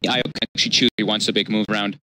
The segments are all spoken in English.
IO can actually choose if he wants a big move around.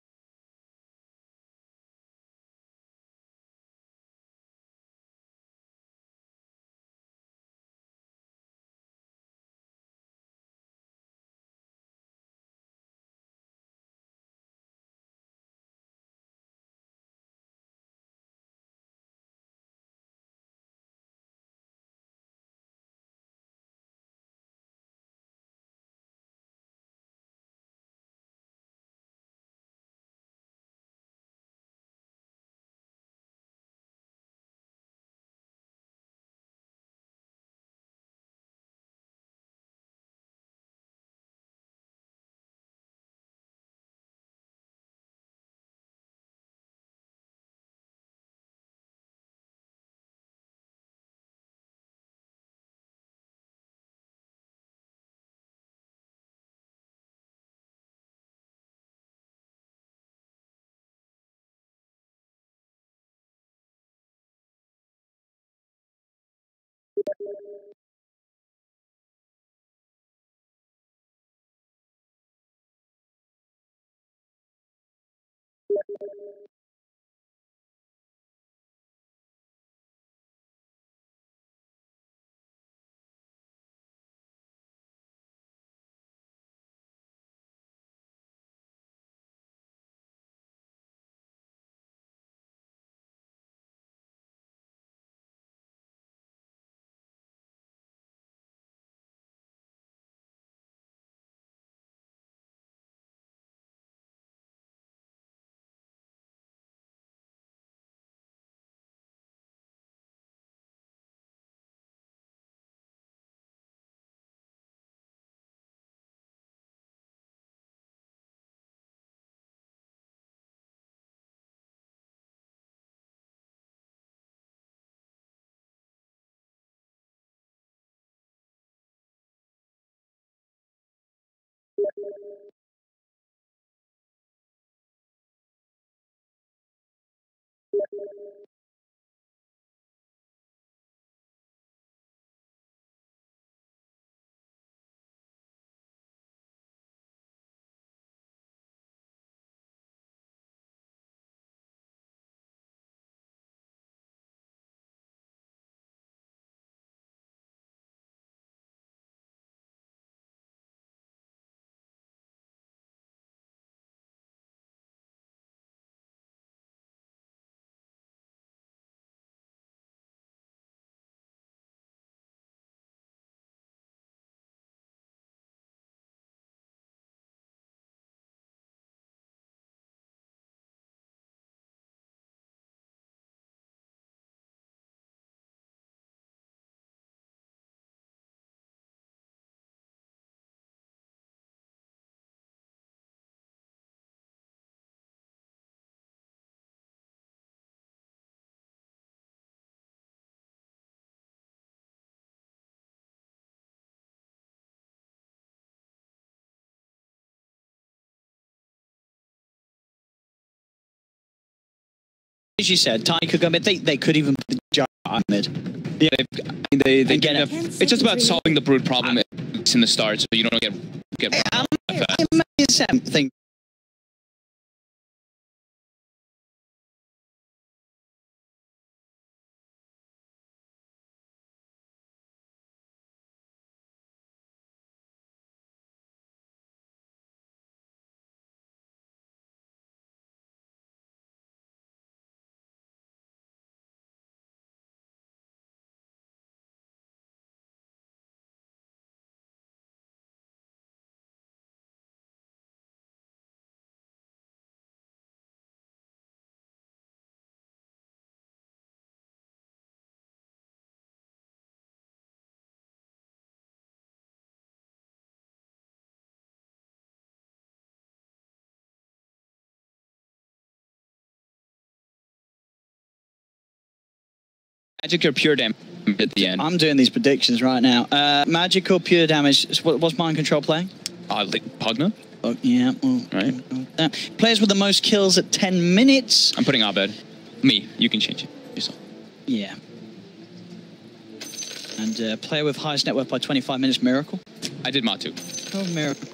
As you said, Tiny could go mid. They could even put the jar on mid. Yeah, they get it. It's just about solving the brood problem in the start, so you don't get it might be the same thing. Magic or pure damage at the end. I'm doing these predictions right now. Magic or pure damage? What's Mind Control playing? Pugna? Oh, yeah. Well, right. Players with the most kills at 10 minutes. I'm putting Abed. Me. You can change it yourself. Yeah. And player with highest net worth by 25 minutes, Miracle. I did Matu. Oh, Miracle.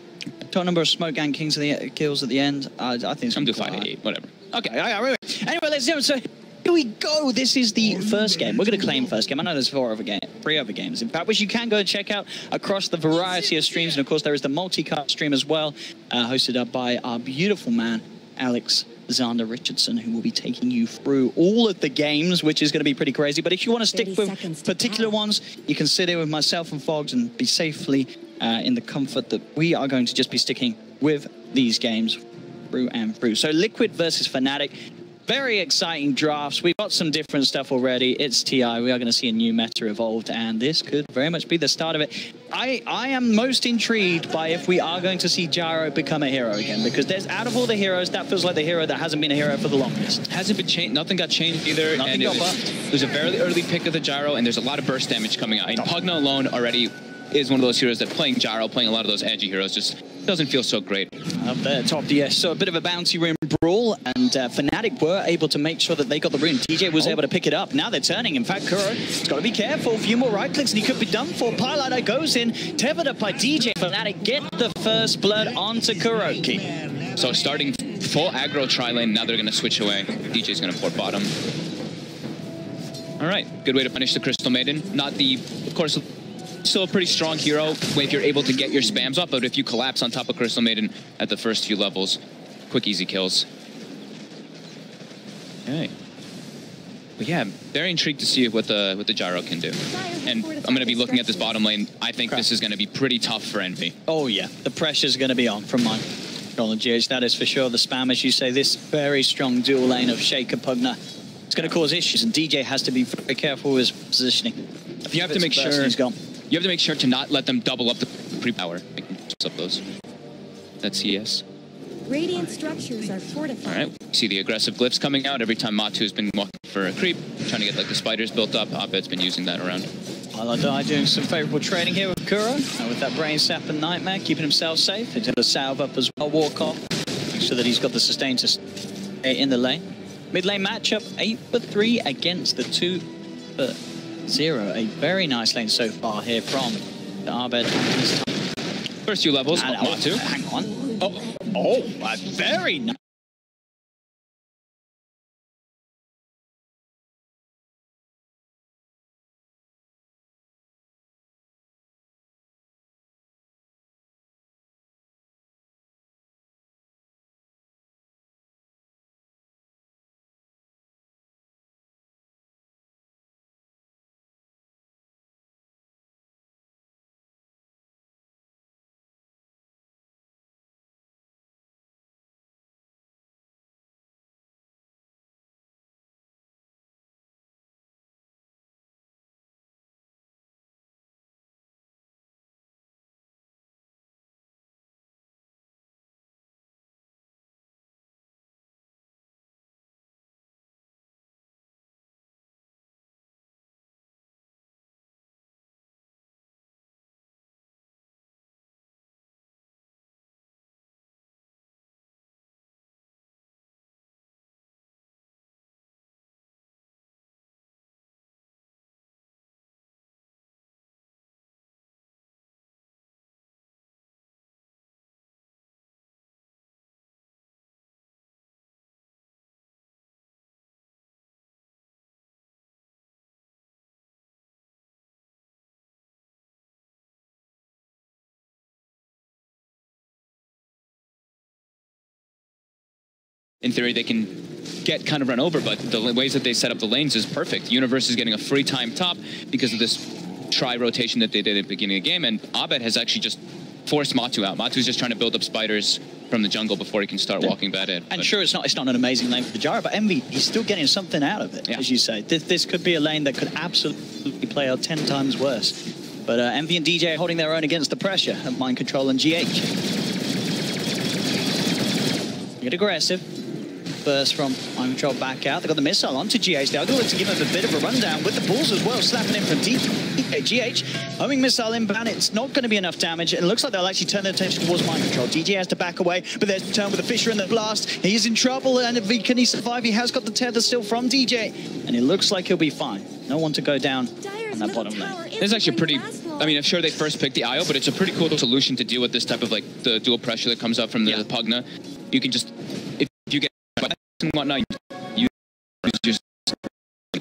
Total number of smoke gang kills at the end. I think it's going to do 5 to 8, whatever. Okay, anyway, let's do it. So here we go. This is the first game. We're going to claim first game. I know there's 3 other games, in fact, which you can go and check out across the variety of streams. And of course, there is the multi-cast stream as well, hosted up by our beautiful man, Alexander Richardson, who will be taking you through all of the games, which is going to be pretty crazy. But if you want to stick with particular ones, you can sit here with myself and Fogs and be safely in the comfort that we are going to just be sticking with these games through and through. So Liquid versus Fnatic. Very exciting drafts. We've got some different stuff already. It's TI. We are going to see a new meta evolved, and this could very much be the start of it. I am most intrigued by if we are going to see Gyro become a hero again, because there's, out of all the heroes, that feels like the hero that hasn't been a hero for the longest. Hasn't been changed. Nothing got changed either. Nothing got buffed. There's a very early pick of the Gyro, and there's a lot of burst damage coming out. And Pugna alone already is one of those heroes that playing Gyro, playing a lot of those edgy heroes, just doesn't feel so great. Up there, top DS. So a bit of a bouncy room brawl, and Fnatic were able to make sure that they got the rune. DJ was able to pick it up. Now they're turning. In fact, Kuro has got to be careful. A few more right clicks and he could be done for. Pielighter goes in, tethered up by DJ. Fnatic get the first blood onto Kuroki. So starting full aggro tri-lane, now they're going to switch away. DJ's going to port bottom. All right, good way to punish the Crystal Maiden. Not the, of course, still a pretty strong hero if you're able to get your spams up, but if you collapse on top of Crystal Maiden at the first few levels, quick, easy kills. Okay. But yeah, very intrigued to see what the Gyro can do. And I'm going to be looking at this bottom lane. I think this is going to be pretty tough for Envy. Oh yeah, the pressure's going to be on from mine. Roland GH, that is for sure. The spam, as you say, this very strong dual lane of Shaker Pugna. It's going to cause issues, and DJ has to be very careful with his positioning. You have to make sure he's gone. You have to make sure to not let them double up the pre-power. Up those. That's CS. Radiant structures are fortified. All right, see the aggressive glyphs coming out every time Matu has been walking for a creep, trying to get like the spiders built up. Oped's been using that around. Pielighter doing some favorable trading here with Kuro, with that brain sap and nightmare, keeping himself safe. He's got a salve up as well, walk off, make sure that he's got the sustain to stay in the lane. Mid lane matchup, 8-3 against the 2-0. A very nice lane so far here from the Abed. First few levels, Matu. Hang on. Very nice. In theory, they can get kind of run over, but the ways that they set up the lanes is perfect. Universe is getting a free time top because of this tri-rotation that they did at the beginning of the game, and Abed has actually just forced Matu out. Matu's just trying to build up spiders from the jungle before he can start walking back in. And sure, it's not an amazing lane for the Gyro, but Envy, he's still getting something out of it, as you say. This could be a lane that could absolutely play out 10 times worse. But Envy and DJ are holding their own against the pressure of Mind Control and GH. Get aggressive. Burst from Mind Control back out. They got the missile onto GH. They're going to give him a bit of a rundown with the balls as well, slapping in from GH. Homing missile inbound. It's not going to be enough damage. It looks like they'll actually turn their attention towards Mind Control. DJ has to back away, but there's the turn with the Fisher and the blast. He's in trouble, and can he survive? He has got the tether still from DJ, and it looks like he'll be fine. No one to go down on that bottom lane. There's actually a pretty I mean, I'm sure they first picked the IO, but it's a pretty cool solution to deal with this type of like the dual pressure that comes up from the Pugna. You can just, if you get and whatnot, you just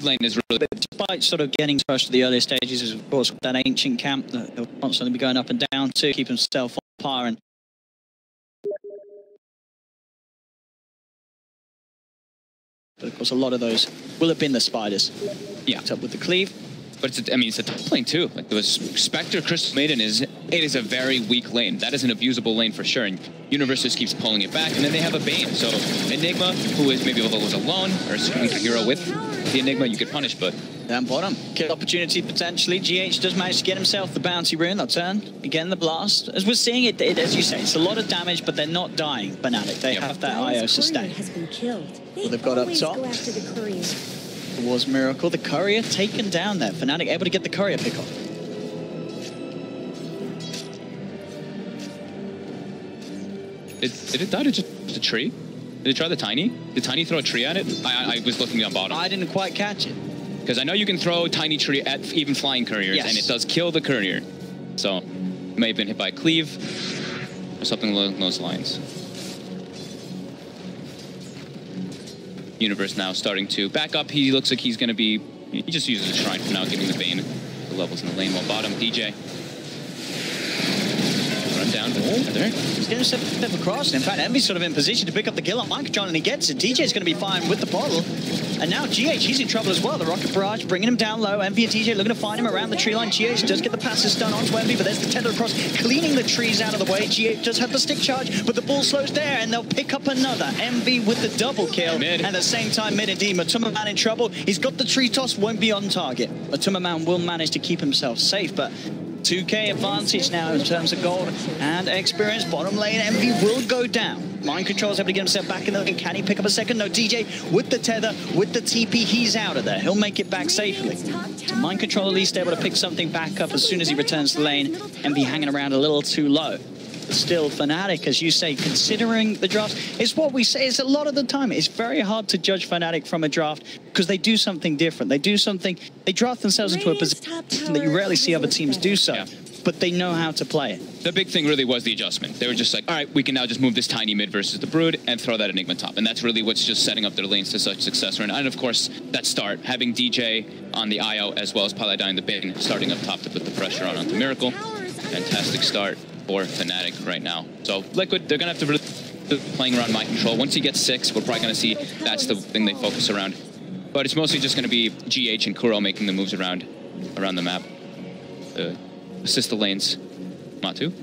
lane is really. Despite sort of getting close to the earlier stages, is of course that ancient camp that he'll constantly be going up and down to keep himself on par. And but of course, a lot of those will have been the spiders. Yeah, up with the cleave. But it's, I mean, it's a top lane too. Like the Spectre Crystal Maiden it is a very weak lane. That is an abusable lane for sure. And Universe just keeps pulling it back, and then they have a Bane. So Enigma, who is maybe was alone or is a hero with the Enigma, you could punish. But down bottom, kill opportunity potentially. GH does manage to get himself the bounty rune. They'll turn again the blast. As we're seeing it, as you say, it's a lot of damage, but they're not dying. Fnatic, they have that IO sustain. Well, they've got up top. Towards Miracle, the courier taken down there. Fnatic able to get the courier pick off. Did it die to just a tree? Did it try the Tiny? Did Tiny throw a tree at it? I was looking on bottom. I didn't quite catch it. Because I know you can throw Tiny Tree at even flying couriers, and it does kill the courier. So, it may have been hit by a cleave, or something along those lines. Universe now starting to back up. He looks like he's going to be... He just uses a Shrine for now, giving the Bane the levels in the lane. While bottom, DJ. Run down. There. He's going to step across. In fact, Envy's sort of in position to pick up the kill on Microtron, and he gets it. DJ's going to be fine with the bottle. And now GH, he's in trouble as well. The Rocket Barrage bringing him down low. Envy and DJ looking to find him around the tree line. GH does get the passive stun onto Envy, but there's the tether across, cleaning the trees out of the way. GH does have the stick charge, but the ball slows there, and they'll pick up another. Envy with the double kill. Mid. And at the same time, mid indeed. Matuma Man in trouble. He's got the tree toss, won't be on target. Matuma Man will manage to keep himself safe, but 2K advantage now in terms of gold and experience. Bottom lane, Envy will go down. Mind Control's able to get himself back in the lane. Can he pick up a second? No, DJ with the tether, with the TP, he's out of there. He'll make it back safely. So Mind Control at least able to pick something back up as soon as he returns to the lane. Envy hanging around a little too low. But still, Fnatic, as you say, considering the drafts, it's what we say. It's a lot of the time. It's very hard to judge Fnatic from a draft because they do something different. They do something, they draft themselves into a position that you rarely see other teams do so. Yeah. But they know how to play it. The big thing really was the adjustment. They were just like, all right, we can now just move this Tiny mid versus the Brood and throw that Enigma top. And that's really what's just setting up their lanes to such success right now. And of course, that start, having DJ on the IO as well as Paladin the Bane starting up top to put the pressure on onto Miracle. Fantastic start for Fnatic right now. So Liquid, they're going to have to really playing around Mind Control. Once he gets 6, we're probably going to see that's the thing they focus around. But it's mostly just going to be GH and Kuro making the moves around the map. Assist the lanes. Matu.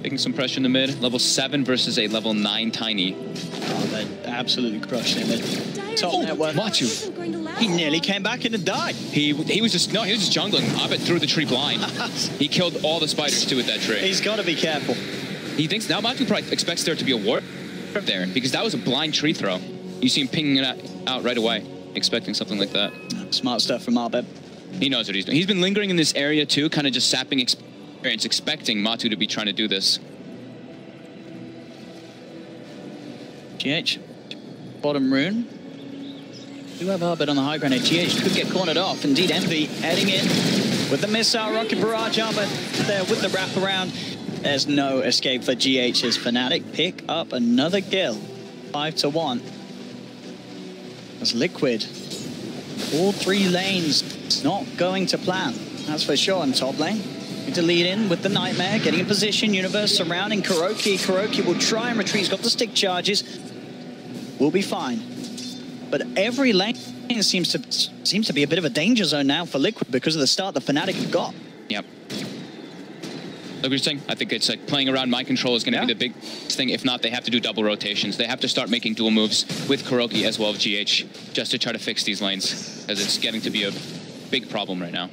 Taking some pressure in the mid. Level 7 versus a level 9 Tiny. Oh, they're absolutely crushed in the top network. Matu. He nearly came back in and died. He was just jungling. Abed threw the tree blind. He killed all the spiders too with that tree. He's got to be careful. He thinks now Matu probably expects there to be a ward there because that was a blind tree throw. You see him pinging it out right away, expecting something like that. Smart stuff from Abed. He knows what he's doing. He's been lingering in this area too, kind of just sapping experience, expecting Matu to be trying to do this. GH, bottom rune. Do have Abed on the high ground. GH could get cornered off. Indeed, Envy heading in with the missile rocket barrage armor there with the wraparound. There's no escape for GH as Fnatic pick up another kill. 5-1. As Liquid, all 3 lanes. It's not going to plan, that's for sure. On top lane, need to lead in with the Nightmare, getting in position. Universe surrounding Kuroki. Kuroki will try and retreat. He's got the stick charges. We'll be fine. But every lane seems to be a bit of a danger zone now for Liquid because of the start that Fnatic have got. Yep. Like we were saying, I think it's like playing around Mind Control is going to be the big thing. If not, they have to do double rotations. They have to start making dual moves with Kuroki as well as GH just to try to fix these lanes because it's getting to be a big problem right now.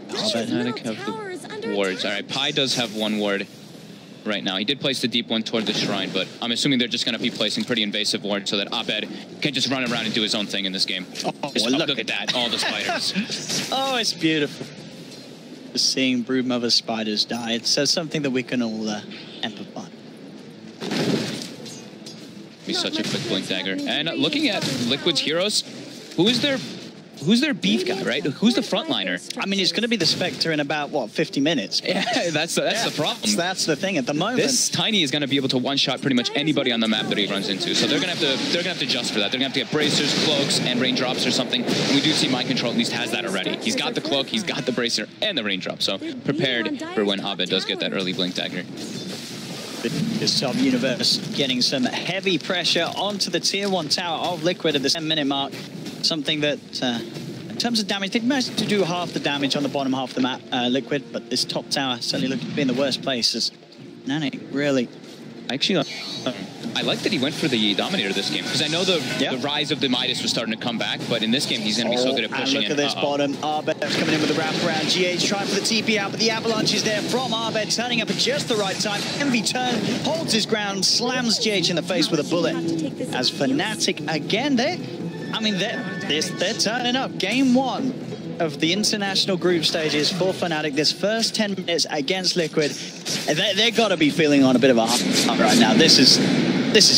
Fnatic have the wards. All right, Pi does have 1 ward right now. He did place the deep one toward the shrine, but I'm assuming they're just going to be placing pretty invasive wards so that Abed can just run around and do his own thing in this game. Look at that, all the spiders. Oh, it's beautiful. Just seeing Broodmother spiders die, it says something that we can all empathize. Be such a quick blink dagger. And looking at Liquid's heroes, who is their who's their beef guy, right? Who's the frontliner? I mean, it's going to be the Spectre in about, what, 50 minutes? Yeah, that's the problem. That's the thing at the moment. This Tiny is going to be able to one-shot pretty much anybody on the map that he runs into. So they're going to have to adjust for that. They're going to have to get bracers, cloaks, and raindrops or something. And we do see Mind Control at least has that already. He's got the cloak, he's got the bracer, and the raindrop. So prepared for when Abed does get that early blink dagger. This sub-universe getting some heavy pressure onto the tier 1 tower of Liquid at the 10-minute mark. Something that, in terms of damage, they managed to do half the damage on the bottom half of the map, Liquid, but this top tower certainly looking to be in the worst places. Fnatic, really. Actually, I like that he went for the Dominator this game, because I know the rise of the Midas was starting to come back, but in this game, he's going to be so good at pushing in. Look at this bottom. Abed's coming in with the wraparound. GH trying for the TP out, but the avalanche is there from Abed, turning up at just the right time. Envy turn, holds his ground, slams GH in the face with a bullet. As Fnatic, again, they're turning up. Game 1 of the international group stages for Fnatic. This first 10 minutes against Liquid, they're got to be feeling on a bit of a high right now. This is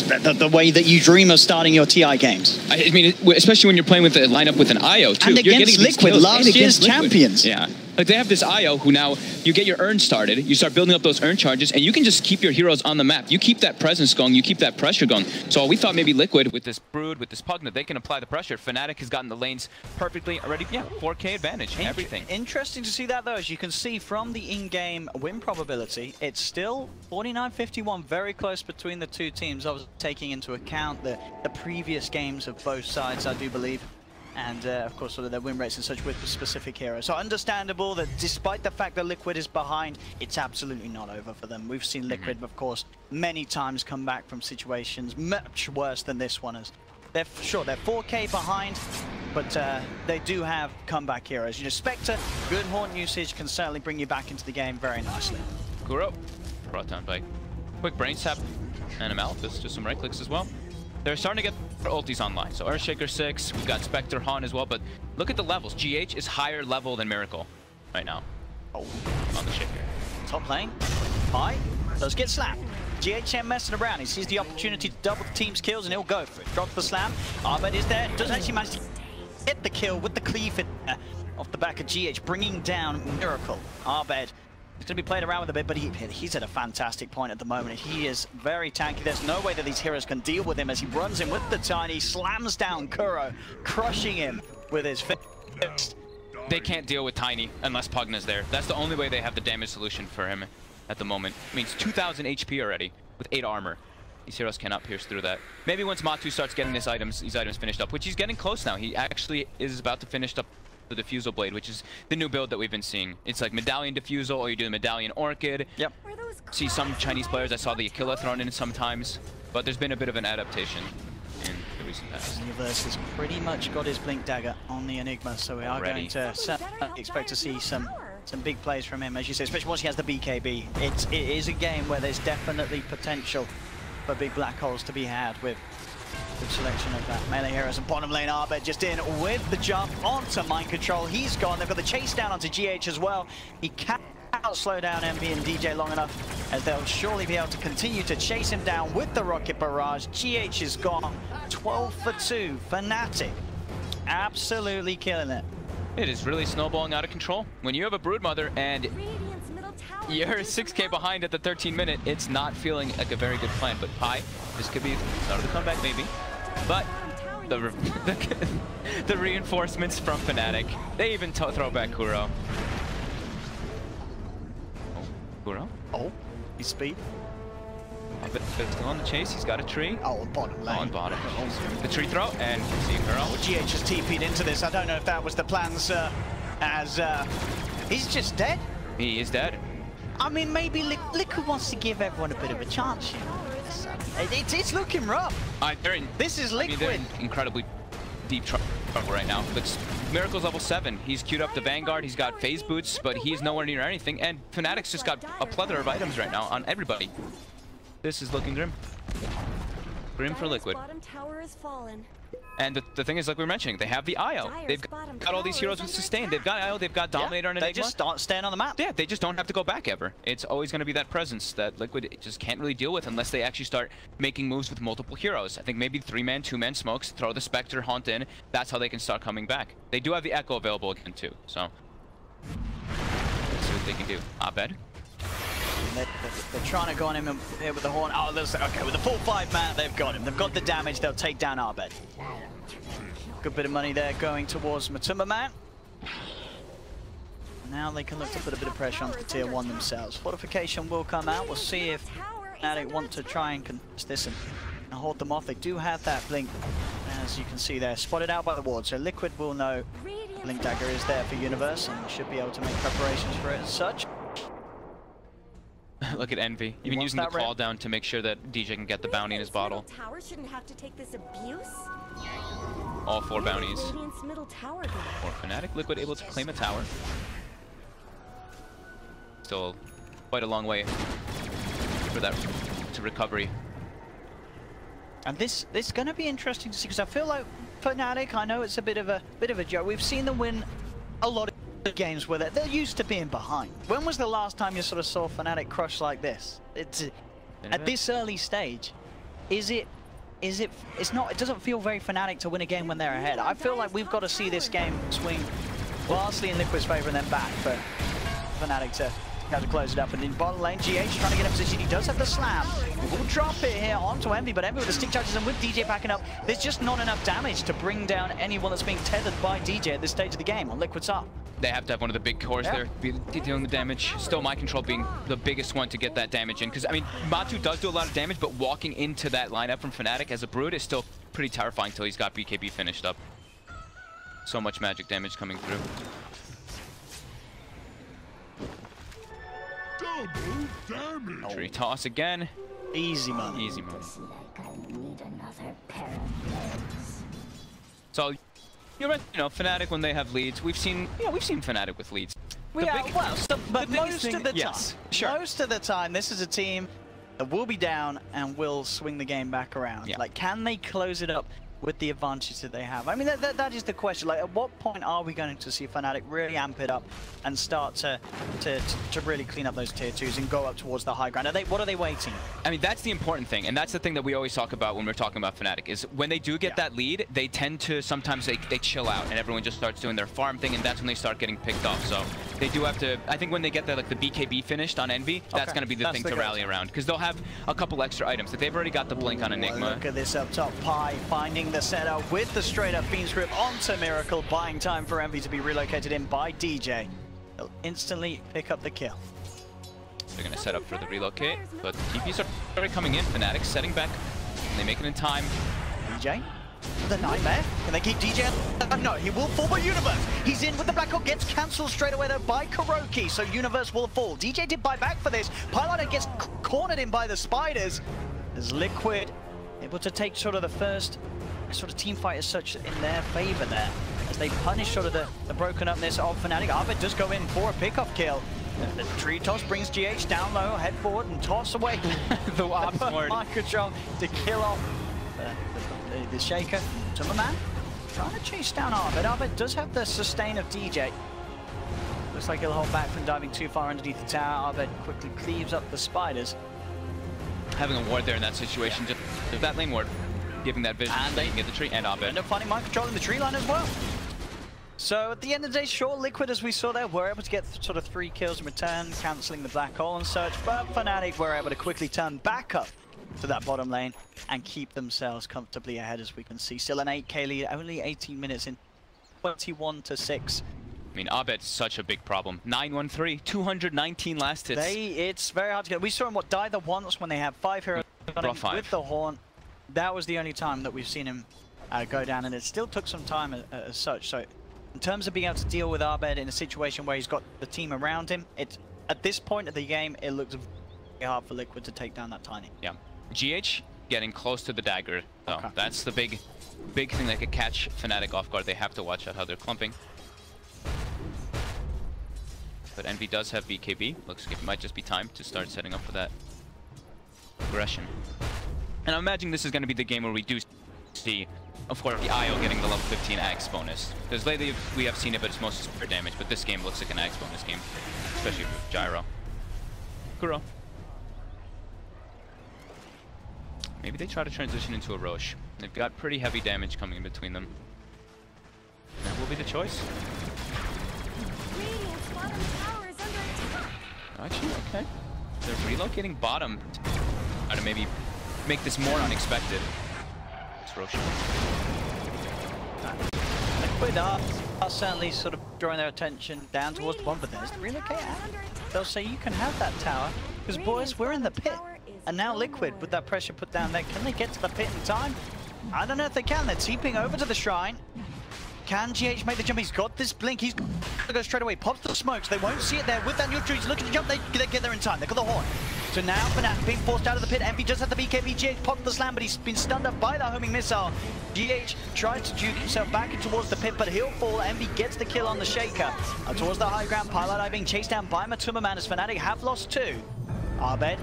the way that you dream of starting your TI games. I mean, especially when you're playing with a lineup with an IO too. And against Liquid, last year's champions. Yeah. Like they have this IO who now you get your urn started, you start building up those urn charges, and you can just keep your heroes on the map. You keep that presence going, you keep that pressure going. So we thought maybe Liquid with this Brood, with this Pugna, they can apply the pressure. Fnatic has gotten the lanes perfectly already. Yeah, 4K advantage, everything. Interesting to see that though, as you can see from the in-game win probability, it's still 49-51, very close between the two teams. I was taking into account the previous games of both sides, I do believe. And of course, sort of their win rates and such with specific heroes. So understandable that despite the fact that Liquid is behind, it's absolutely not over for them. We've seen Liquid, of course, many times come back from situations much worse than this one is. They're 4K behind, but they do have comeback heroes. You know, Spectre, good Haunt usage can certainly bring you back into the game very nicely. Kuro, brought down by quick brain sap and a Malphus, just some right clicks as well. They're starting to get their ultis online. So Earthshaker 6, we've got Spectre, Han as well, but look at the levels. GH is higher level than Miracle right now. Oh, on the Shaker. Top lane, high, does get slapped. GHM messing around, he sees the opportunity to double the team's kills and he'll go for it. Drops the slam, Abed is there, doesn't actually manage to get the kill with the cleave off the back of GH, bringing down Miracle. Abed he's going to be played around with a bit, but he's at a fantastic point at the moment. He is very tanky. There's no way that these heroes can deal with him as he runs in with the Tiny, slams down Kuro, crushing him with his fist. They can't deal with Tiny unless Pugna's there. That's the only way they have the damage solution for him at the moment. I mean, it's 2,000 HP already with 8 armor. These heroes cannot pierce through that. Maybe once Matu starts getting these items finished up, which he's getting close now. He actually is about to finish up the Diffusal Blade, which is the new build that we've been seeing. It's like Medallion Diffusal, or you do the Medallion Orchid. Yep. See some Chinese players, I saw the Aquila thrown in sometimes, but there's been a bit of an adaptation in the recent past. The Universe has pretty much got his Blink Dagger on the Enigma, so we are going to expect to see some big plays from him, as you say, especially once he has the BKB. It is a game where there's definitely potential for big black holes to be had with good selection of that. Melee heroes and bottom lane Abed just in with the jump onto Mind Control. He's gone. They've got the chase down onto GH as well. He can't slow down MB and DJ long enough, as they'll surely be able to continue to chase him down with the rocket barrage. GH is gone. 12 for 2. Fnatic absolutely killing it. It is really snowballing out of control. When you have a Broodmother and you're 6K behind at the 13-minute, it's not feeling like a very good plan. But Pi, this could be the start of the comeback, maybe. But the reinforcements from Fnatic, they even throw back Kuro. Oh, Kuro? Oh, he's speed. Still on the chase, he's got a tree. Oh, bottom lane. On bottom. The tree throw, and see Kuro. GH has TP'd into this. I don't know if that was the plan, sir, as he's just dead. He is dead. I mean, maybe Liquid wants to give everyone a bit of a chance, you know. It's looking rough. This is Liquid. I mean, they're in incredibly deep trouble right now. But Miracle's level 7. He's queued up the Vanguard. He's got phase boots, but he's nowhere near anything. And Fnatic's just got a plethora of items right now on everybody. This is looking grim. Grim for Liquid. Bottom tower is fallen. And the thing is, like we were mentioning, they have the IO. They've got all these heroes with sustain. They've got IO, they've got Dominator and Enigma. They just aren't staying on the map. Yeah, they just don't have to go back ever. It's always going to be that presence that Liquid just can't really deal with unless they actually start making moves with multiple heroes. I think maybe 3-man, 2-man smokes, throw the Spectre, Haunt in. That's how they can start coming back. They do have the Echo available again too, so let's see what they can do. Abed. They're trying to go on him here with the Horn. Oh, okay, with the full 5-man, they've got him. They've got the damage. They'll take down Abed. Good bit of money there going towards Matumba Man. Now they can look to put a bit of pressure onto the tier 1 themselves. Fortification will come out. We'll see if Fnatic want to try and contest this and hold them off. They do have that blink, as you can see there, spotted out by the ward. So Liquid will know Blink Dagger is there for Universe and should be able to make preparations for it as such. Look at Envy. Even using the call down to make sure that DJ can get the bounty in his bottle. Tower shouldn't have to take this abuse. All 4 bounties. Middle tower For Fnatic, Liquid able to claim a tower. Still quite a long way for that to recovery. And this is going to be interesting to see because I feel like Fnatic, I know it's a bit of a joke. We've seen them win a lot of games where they're used to being behind. When was the last time you sort of saw Fnatic crush like this? It's at this early stage. It's not. It doesn't feel very Fnatic to win a game when they're ahead. I feel like we've got to see this game swing vastly in Liquid's favor and then back for Fnatic to have to close it up. And in bottom lane, GH trying to get in position. He does have the slam. We'll drop it here onto Envy, but Envy with the stick charges and with DJ backing up, there's just not enough damage to bring down anyone that's being tethered by DJ at this stage of the game on Liquid's up. They have to have one of the big cores there, dealing the damage. Still, Mind Control being the biggest one to get that damage in. Because, I mean, Matu does do a lot of damage, but walking into that lineup from Fnatic as a Brood is still pretty terrifying until he's got BKB finished up. So much magic damage coming through. Double damage! Tree toss again. Easy money. Easy money. Like I need another pair of legs. So, you're right, you know, Fnatic when they have leads, we've seen Fnatic with leads. But most of the time, yes, sure. Most of the time, this is a team that will be down and will swing the game back around. Yeah. Like, can they close it up with the advantage that they have? I mean, that is the question. Like, at what point are we going to see Fnatic really amp it up and start to really clean up those tier 2s and go up towards the high ground? What are they waiting? I mean, that's the important thing, and that's the thing that we always talk about when we're talking about Fnatic, is when they do get that lead, they tend to, sometimes they chill out, and everyone just starts doing their farm thing, and that's when they start getting picked off. So they do have to, I think when they get the BKB finished on Envy, that's going to be the thing to rally around, because they'll have a couple extra items. If they've already got the blink on Enigma. Look at this up top, Pi finding the setup with the straight up Fiend's Grip onto Miracle, buying time for Envy to be relocated in by DJ. They'll instantly pick up the kill. They're going to set up for the relocate, but TPs are already coming in. Fnatic setting back, and they make it in time. DJ, the nightmare. Can they keep DJ? No, he will fall by Universe. He's in with the Black Hawk, gets cancelled straight away though by Kuroki, so Universe will fall. DJ did buy back for this. Piloter gets cornered in by the Spiders. As Liquid able to take sort of the first sort of team fight as such in their favor there, as they punish sort of the broken upness of Fnatic. Abed does go in for a pickoff kill. The tree toss brings GH down low, head forward and toss away the Mind Control to kill off the Shaker. Tumberman trying to chase down Abed. Abed does have the sustain of DJ. Looks like he'll hold back from diving too far underneath the tower. Abed quickly cleaves up the Spiders. Having a ward there in that situation, just that lane ward, giving that vision, and they can get the tree, and Abed end up finding Mind Control in the tree line as well. So at the end of the day, sure, Liquid, as we saw there, were able to get sort of 3 kills in return, cancelling the black hole and such, but Fnatic were able to quickly turn back up to that bottom lane and keep themselves comfortably ahead, as we can see. Still an 8k lead, only 18 minutes in, 21-6. I mean, Abed's such a big problem. 913, 219 last hits. It's very hard to get. We saw him die the once when they have 5 heroes with the Horn. That was the only time that we've seen him go down, and it still took some time as such. So in terms of being able to deal with Abed in a situation where he's got the team around him, at this point of the game, it looks very hard for Liquid to take down that Tiny. Yeah. GH getting close to the dagger. So that's the big thing that could catch Fnatic off guard. They have to watch out how they're clumping. But Envy does have BKB. Looks like it might just be time to start setting up for that aggression. And I'm imagining this is going to be the game where we do see, of course, the IO getting the level 15 Axe bonus. Because lately we have seen it, but it's mostly spear damage. But this game looks like an Axe bonus game, especially with Gyro. Kuro. Maybe they try to transition into a Roche. They've got pretty heavy damage coming in between them. That will be the choice. Radiant's bottom tower is under attack. Actually, okay. They're relocating bottom to maybe make this more unexpected. It's Roche. Liquid are certainly sort of drawing their attention down towards the bottom, but there's the relocate out. They'll say you can have that tower, because boys, we're in the pit. And now Liquid, with that pressure put down there, can they get to the pit in time? I don't know if they can. They're TPing over to the shrine. Can GH make the jump? He's got this blink. He's going to go straight away. Pops the smokes. They won't see it there. With that neutral, he's looking to jump. They get there in time. They got the horn. So now Fnatic being forced out of the pit. Envy just had the BKB. GH popped the slam, but he's been stunned up by the homing missile. GH tries to juke himself back in towards the pit, but he'll fall. Envy gets the kill on the Shaker. Towards the high ground, Pilot Eye being chased down by Matumbaman as Fnatic have lost 2. Abed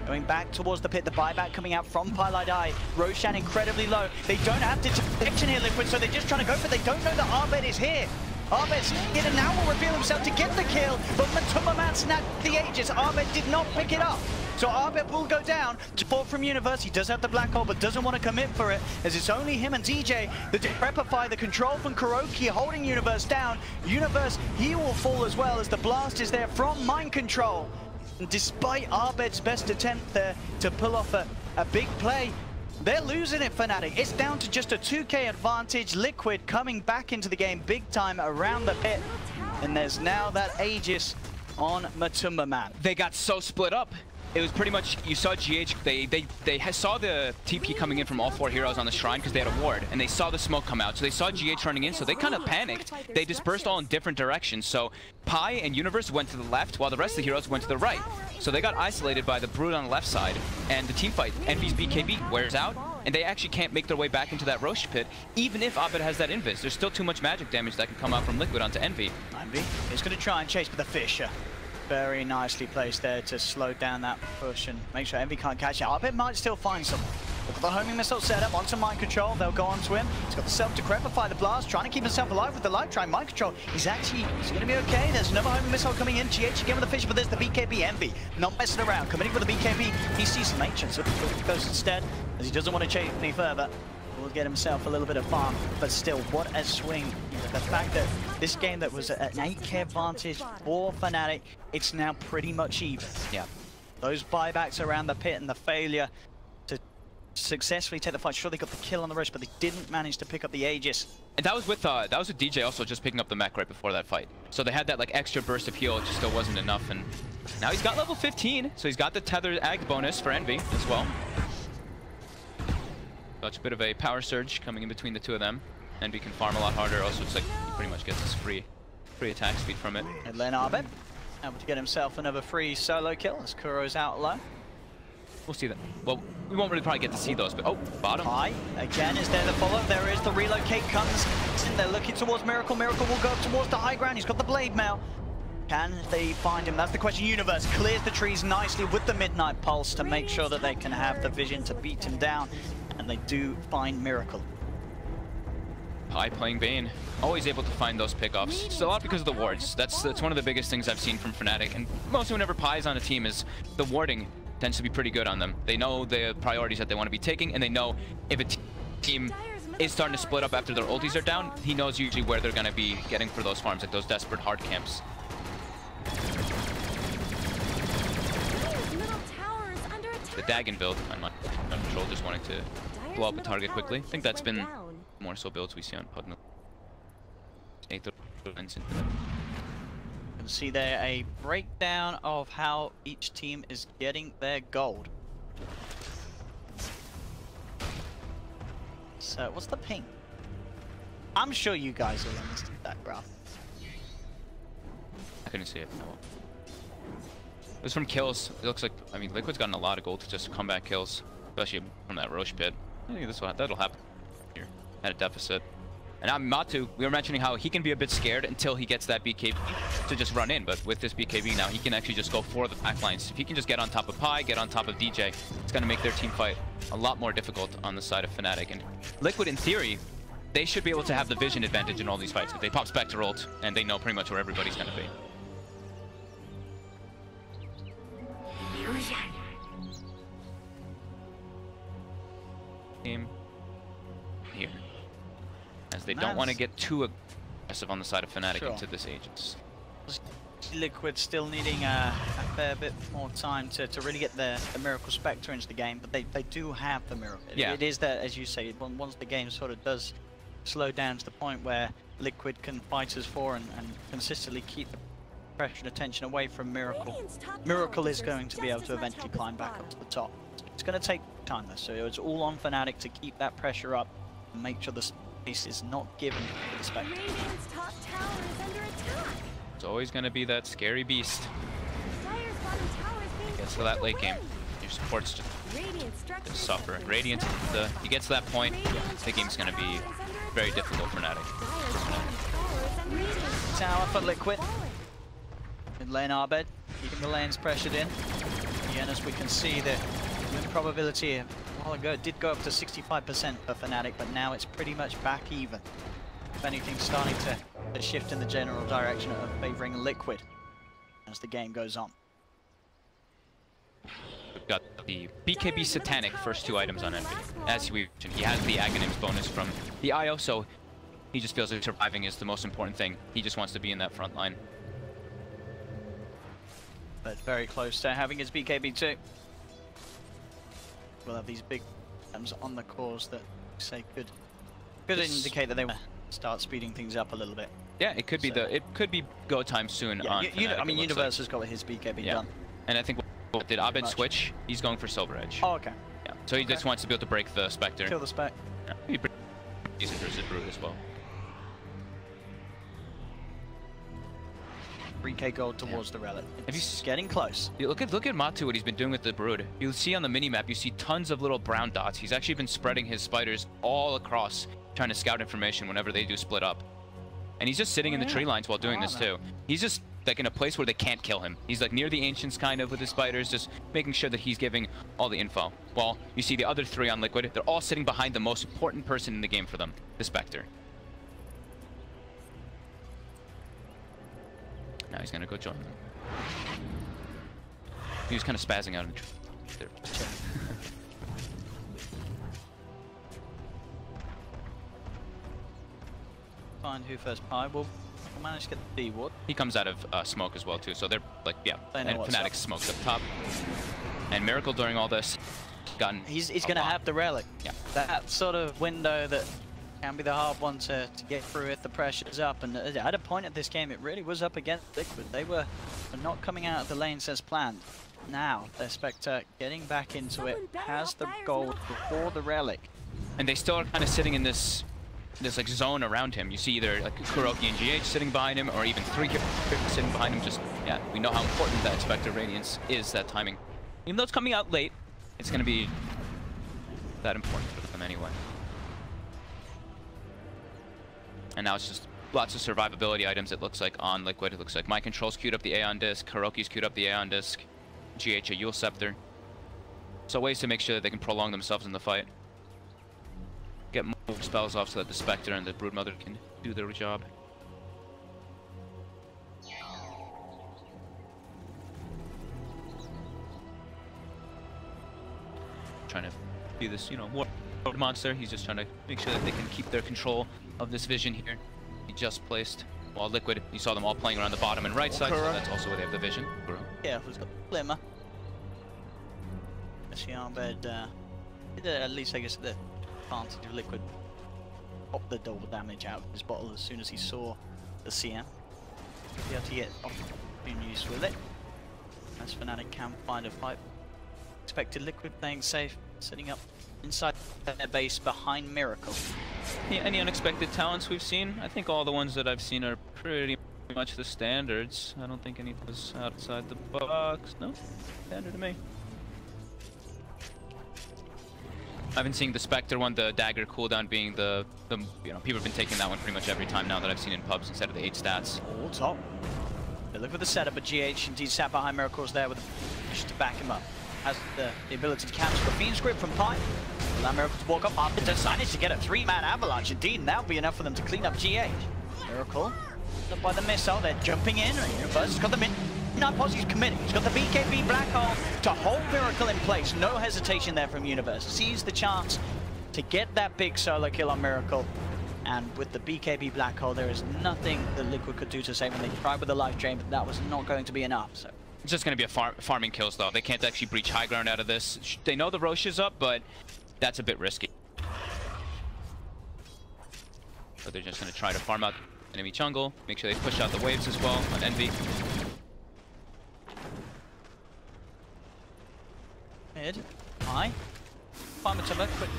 going back towards the pit, the buyback coming out from Pilot Eye. Roshan incredibly low. They don't have detection here, Liquid, so they're just trying to go for it. They don't know that Abed is here. Abed's here and now will reveal himself to get the kill, but Matumbaman snapped the Aegis. Abed did not pick it up. So Abed will go down. Support from Universe. He does have the black hole, but doesn't want to commit for it, as it's only him and DJ that prepify the control from Kuroki holding Universe down. Universe, he will fall as well, as the blast is there from Mind Control. And despite Abed's best attempt there to pull off a big play, they're losing it, Fnatic. It's down to just a 2k advantage. Liquid coming back into the game big time around the pit. And there's now that Aegis on Matumbaman. They got so split up. It was pretty much, you saw GH, they saw the TP coming in from all 4 heroes on the shrine because they had a ward, and they saw the smoke come out. So they saw GH running in, so they kind of panicked. They dispersed all in different directions. So Pi and Universe went to the left, while the rest of the heroes went to the right. So they got isolated by the Brood on the left side, and the team fight, Envy's BKB wears out, and they actually can't make their way back into that Roche pit, even if Abed has that invis. There's still too much magic damage that can come out from Liquid onto Envy. Envy is going to try and chase, but the Fisher very nicely placed there to slow down that push and make sure Envy can't catch it. Abed might still find some. Look at the homing missile set up onto Mind Control. They'll go on to him. He's got the self to crepify the blast, trying to keep himself alive with the life try. Mind Control, he's going to be okay. There's another homing missile coming in. GH again with the Fisher, but there's the BKB. Envy not messing around, committing for the BKB. He sees some ancients, so he goes instead, as he doesn't want to chase any further. Will get himself a little bit of farm, but still, what a swing. The fact that this game that was an 8k advantage for Fnatic, it's now pretty much even. Yeah. Those buybacks around the pit and the failure to successfully take the fight. Sure, they got the kill on the rush, but they didn't manage to pick up the Aegis. And that was with DJ also just picking up the mech right before that fight. So they had that like extra burst of heal, it just still wasn't enough. And now he's got level 15, so he's got the tethered ag bonus for Envy as well. So it's a bit of a power surge coming in between the two of them. Envy can farm a lot harder. Also, it's like he pretty much gets his free attack speed from it. And Len Abed able to get himself another free solo kill as Kuro's out low. We'll see that. Well, we won't really probably get to see those, but oh, bottom. High again is there the follow. There is the relocate comes. And they're looking towards Miracle. Miracle will go up towards the high ground. He's got the blade mail. Can they find him? That's the question. Universe clears the trees nicely with the Midnight Pulse to make sure that they can have the vision to beat him down. And they do find Miracle. Pi playing Bane, always able to find those pickoffs. It's a lot because of the wards. That's one of the biggest things I've seen from Fnatic. And mostly whenever Pi's on a team is the warding tends to be pretty good on them. They know the priorities that they want to be taking, and they know if a team is starting to split up after their ultis are down, he knows usually where they're going to be getting for those farms, like those desperate hard camps. The Dagon build on my control, just wanting to blow up a target quickly. I think that's been more so builds we see on Pugna. You can see there a breakdown of how each team is getting their gold. So what's the ping? I'm sure you guys will understand that graph. I couldn't see it. No. It was from kills. It looks like, I mean, Liquid's gotten a lot of gold to just comeback kills, especially from that Roche pit. I think that'll happen here at a deficit. And Matu, we were mentioning how he can be a bit scared until he gets that BKB to just run in, but with this BKB now, he can actually just go for the backlines. If he can just get on top of Pi, get on top of DJ, it's going to make their team fight a lot more difficult on the side of Fnatic. And Liquid, in theory, they should be able to have the vision advantage in all these fights. If they pop Spectre ult, and they know pretty much where everybody's going to be. Team here. As they don't want to get too aggressive on the side of Fnatic into this Aegis. Liquid still needing a fair bit more time to really get the Miracle Spectre into the game, but they do have the Miracle. Yeah. It is that, as you say, once the game sort of does slow down to the point where Liquid can fight as four and consistently keep the pressure and attention away from Miracle. Miracle is going to be able to eventually climb back up to the top. It's going to take time though, so it's all on Fnatic to keep that pressure up and make sure the space is not given to the Spectre. Radiant's top tower is under attack. It's always going to be that scary beast. Dire's bottom tower is being Gets to that late game. Your supports just suffer. Radiant, he gets to that point, the game's going to be very difficult for Fnatic. Tower for Liquid. Mid lane Arbed, keeping the lanes pressured in. Again, as we can see, the win probability a while ago did go up to 65% for Fnatic, but now it's pretty much back even. If anything, starting to shift in the general direction of favouring Liquid as the game goes on. We've got the BKB Satanic first two items on Envy. As we mentioned, he has the Aghanims bonus from the IO, so he just feels like surviving is the most important thing. He just wants to be in that front line. But very close to having his BKB too. We'll have these big items on the cores that say could indicate that they will start speeding things up a little bit. Yeah, it could be go time soon on Fnatic, I mean, Universe has got his BKB done. And I think what did Abed switch? He's going for Silver Edge. Oh, okay. Yeah. So he just wants to be able to break the Spectre. Kill the Spec. Yeah. He'd be decent versus Brood as well. 3k gold towards the Relic. It's getting close. Look at Matu, what he's been doing with the Brood. You'll see on the minimap, you see tons of little brown dots. He's actually been spreading his spiders all across, trying to scout information whenever they do split up. And he's just sitting in the tree lines while doing this too. He's just like in a place where they can't kill him. He's like near the Ancients kind of with his spiders, just making sure that he's giving all the info. While you see the other three on Liquid, they're all sitting behind the most important person in the game for them, the Spectre. Now he's gonna go join them. He was kind of spazzing out in the tree. Find who first Pi will manage to get the D-Ward. He comes out of smoke as well too, so they're like, yeah, and Fnatic smokes up top. And Miracle during all this gotten He's gonna have the Relic. Yeah. That sort of window that can be the hard one to get through if the pressure's up. And at a point of this game, it really was up against Liquid. They were not coming out of the lanes as planned. Now, their Spectre getting back into it, has the gold before the Relic. And they still are kind of sitting in this like zone around him. You see either like Kuroki and GH sitting behind him, or even 3 sitting behind him. Just, yeah, we know how important that Spectre Radiance is, that timing. Even though it's coming out late, it's going to be that important for them anyway. And now it's just lots of survivability items, it looks like, on Liquid. It looks like My Control's queued up the Aeon Disc, Kuroki's queued up the Aeon Disc, GH a Yule Scepter. So ways to make sure that they can prolong themselves in the fight. Get more spells off so that the Spectre and the Broodmother can do their job. Trying to do this, you know, more monster. He's just trying to make sure that they can keep their control of this vision here. He just placed, while Liquid, you saw them all playing around the bottom and right side, so that's also where they have the vision. Yeah, who's got the Glimmer. Actually, Arbed, at least I guess the advantage of Liquid popped the double damage out of his bottle as soon as he saw the CM. Be able to get opportune use with it. As Fnatic can find a fight. Expected Liquid playing safe, setting up inside their base behind Miracle. Yeah, any unexpected talents we've seen? I think all the ones that I've seen are pretty much the standards. I don't think any was outside the box. No, standard to me. I've been seeing the Spectre one, the Dagger cooldown being the people have been taking that one pretty much every time now that I've seen in pubs instead of the 8 stats. All top. They look for the setup, but GH indeed sat behind Miracle's there with a push to back him up. Has the ability to cancel the Fiend Script from Pi. Allow Miracle to walk up. Optic decided to get a 3-man avalanche. Indeed, and that'll be enough for them to clean up GH. Miracle, up by the missile, they're jumping in. Universe has got the midnight pause, he's committing. He's got the BKB Black Hole to hold Miracle in place. No hesitation there from Universe. Sees the chance to get that big solo kill on Miracle. And with the BKB Black Hole, there is nothing that Liquid could do to save him. They tried with the life drain, but that was not going to be enough. So it's just going to be a farming kills, though. They can't actually breach high ground out of this. They know the Roche is up, but that's a bit risky. So they're just going to try to farm out enemy jungle, make sure they push out the waves as well on Envy. Mid, high. Find Matumba, quick